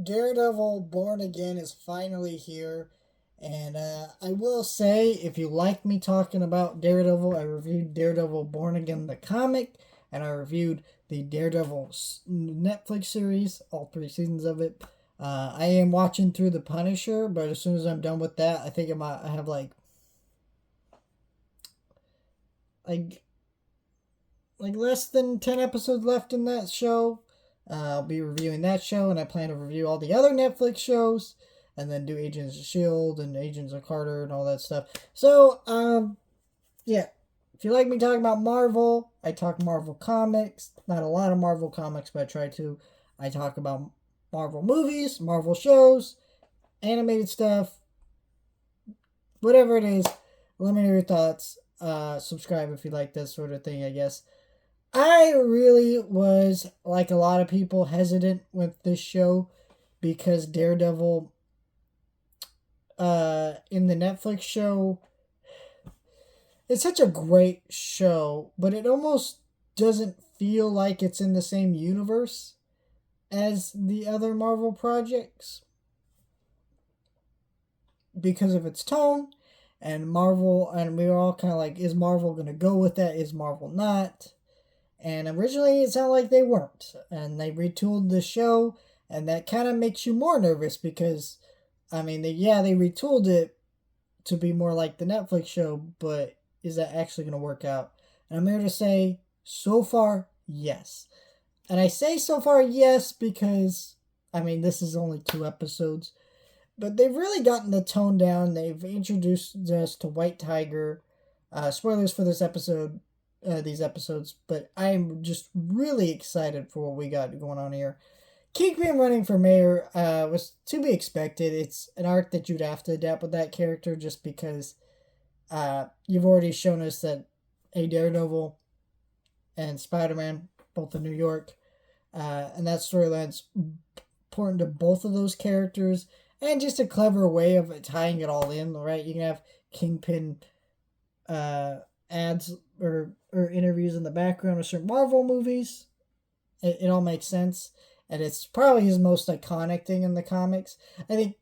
Daredevil Born Again is finally here. And I will say, if you like me talking about Daredevil, I reviewed Daredevil Born Again, the comic, and I reviewed the Daredevil Netflix series, all three seasons of it. I am watching through The Punisher, but as soon as I'm done with that, I think I have like like less than 10 episodes left in that show. I'll be reviewing that show, and I plan to review all the other Netflix shows, and then do Agents of Shield and Agents of Carter and all that stuff. So, yeah, if you like me talking about Marvel, I talk Marvel comics. Not a lot of Marvel comics, but I try to. I talk about Marvel movies, Marvel shows, animated stuff, whatever it is. Let me know your thoughts. Subscribe if you like that sort of thing, I guess. I really was, like a lot of people, hesitant with this show because Daredevil in the Netflix show, it's such a great show, but it almost doesn't feel like it's in the same universe as the other Marvel projects because of its tone. And Marvel, and we were all kind of like, is Marvel going to go with that? Is Marvel not? And originally it sounded like they weren't. And they retooled the show, and that kind of makes you more nervous because, I mean, they retooled it to be more like the Netflix show, but is that actually going to work out? And I'm here to say, so far, yes. And I say so far, yes, because, I mean, this is only 2 episodes, but they've really gotten the tone down. They've introduced us to White Tiger. Spoilers for this episode, these episodes, but I'm just really excited for what we got going on here. Kingpin running for mayor was to be expected. It's an arc that you'd have to adapt with that character just because you've already shown us that a Daredevil and Spider-Man, both in New York, and that storyline's important to both of those characters, and just a clever way of tying it all in, right? You can have Kingpin ads or interviews in the background of certain Marvel movies. It all makes sense, and it's probably his most iconic thing in the comics. I think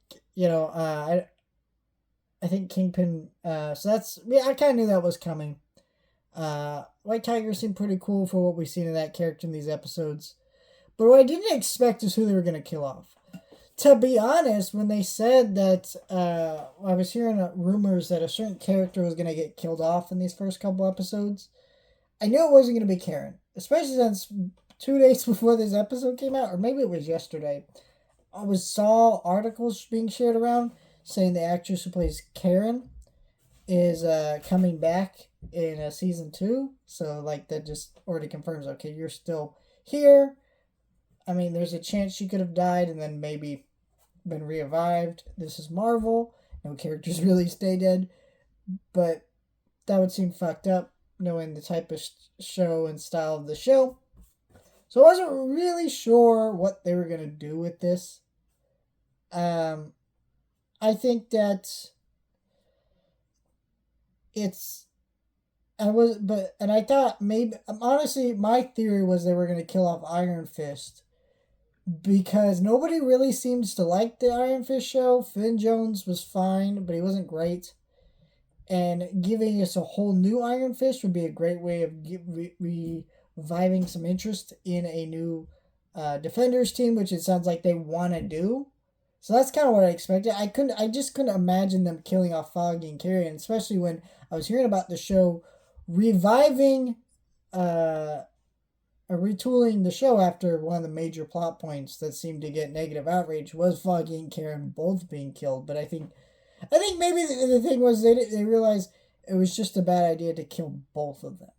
I think Kingpin. So that's yeah. I kind of knew that was coming. White Tiger seemed pretty cool for what we've seen of that character in these episodes, but what I didn't expect is who they were gonna kill off. To be honest, when they said that, I was hearing rumors that a certain character was gonna get killed off in these first couple episodes. I knew it wasn't gonna be Karen, especially since 2 days before this episode came out, or maybe it was yesterday. Saw articles being shared around saying the actress who plays Karen is coming back in season 2. So like that just already confirms, okay, you're still here. I mean, there's a chance she could have died and then maybe been revived. This is Marvel. No characters really stay dead, but that would seem fucked up knowing the type of show and style of the show. So I wasn't really sure what they were gonna do with this. Um, I think that it's and I thought maybe honestly my theory was they were gonna kill off Iron Fist because nobody really seems to like the Iron Fist show. Finn Jones was fine, but he wasn't great. And giving us a whole new Iron Fist would be a great way of reviving some interest in a new Defenders team, which it sounds like they want to do. So that's kind of what I expected. I just couldn't imagine them killing off Foggy and Carrion, especially when I was hearing about the show reviving, or retooling the show after one of the major plot points that seemed to get negative outrage was Foggy and Karen both being killed. But I think maybe the thing was they realized it was just a bad idea to kill both of them,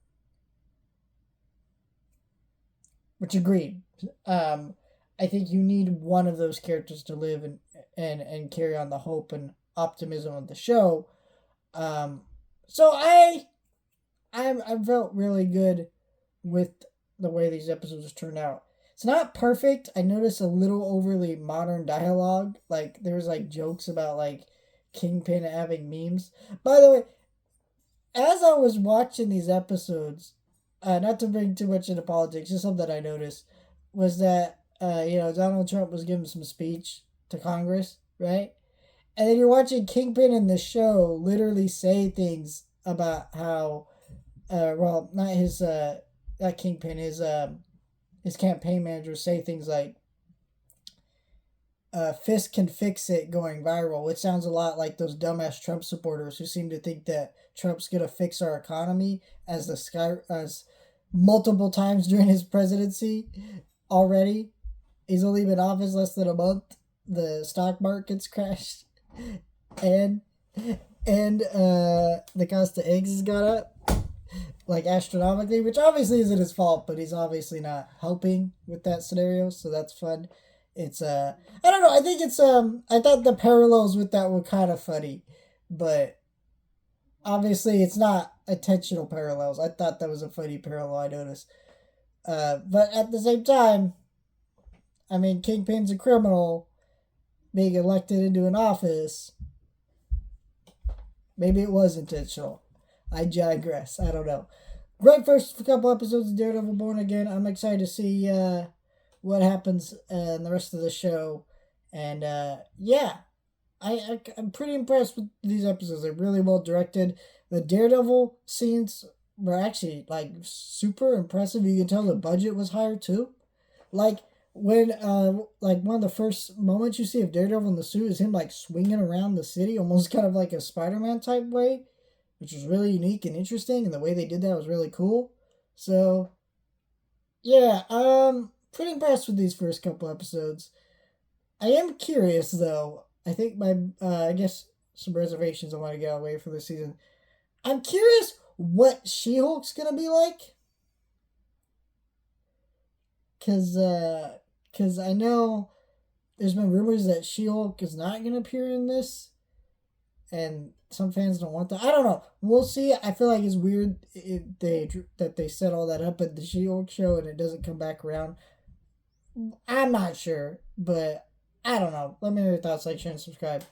which agreed. Um, I think you need one of those characters to live and carry on the hope and optimism of the show. Um, so I felt really good with the way these episodes turned out. It's not perfect. I noticed a little overly modern dialogue. Like there was like jokes about like Kingpin having memes. By the way, as I was watching these episodes, not to bring too much into politics, just something that I noticed was that Donald Trump was giving some speech to Congress, right? And then you're watching Kingpin in the show literally say things about how, well, not not Kingpin, his campaign manager say things like, Fisk can fix it going viral, which sounds a lot like those dumbass Trump supporters who seem to think that Trump's gonna fix our economy as multiple times during his presidency already. He's only been in office less than a month. The stock market's crashed, and the cost of eggs has gone up like astronomically, which obviously isn't his fault, but he's obviously not helping with that scenario, so that's fun. It's I don't know, I think it's I thought the parallels with that were kind of funny, but obviously it's not intentional parallels. I thought that was a funny parallel I noticed. But at the same time, I mean, Kingpin's a criminal being elected into an office. Maybe it was intentional. I digress. I don't know. Great first couple episodes of Daredevil Born Again. I'm excited to see what happens in the rest of the show. And yeah, I'm pretty impressed with these episodes. They're really well directed. The Daredevil scenes were actually like super impressive. You can tell the budget was higher too. Like when like one of the first moments you see of Daredevil in the suit is him like swinging around the city, almost kind of like a Spider-Man type way, which was really unique and interesting, and the way they did that was really cool. So yeah, pretty impressed with these first couple episodes. I am curious though. I think I guess some reservations I want to get away for this season. I'm curious what She-Hulk's gonna be like, cause I know there's been rumors that She-Hulk is not gonna appear in this, and some fans don't want that. I don't know. We'll see. I feel like it's weird that they set all that up at the She-Hulk show and it doesn't come back around. I'm not sure, but I don't know. Let me know your thoughts. Like, share, and subscribe.